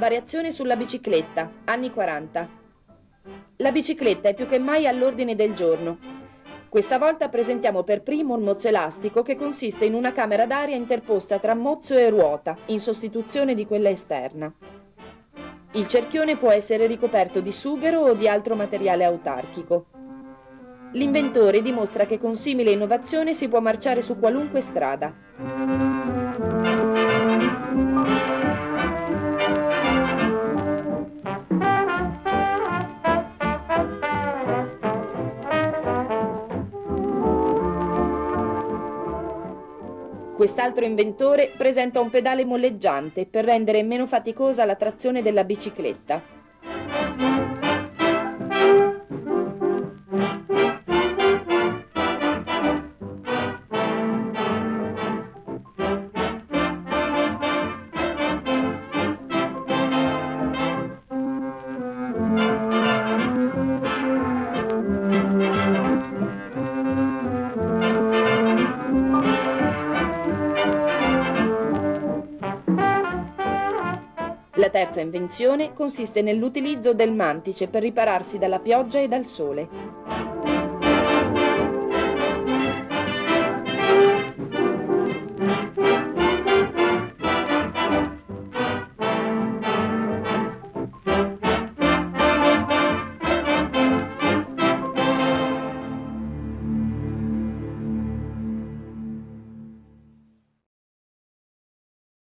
Variazione sulla bicicletta, anni 40. La bicicletta è più che mai all'ordine del giorno. Questa volta presentiamo per primo un mozzo elastico che consiste in una camera d'aria interposta tra mozzo e ruota, in sostituzione di quella esterna. Il cerchione può essere ricoperto di sughero o di altro materiale autarchico. L'inventore dimostra che con simile innovazione si può marciare su qualunque strada. Quest'altro inventore presenta un pedale molleggiante per rendere meno faticosa la trazione della bicicletta. La terza invenzione consiste nell'utilizzo del mantice per ripararsi dalla pioggia e dal sole.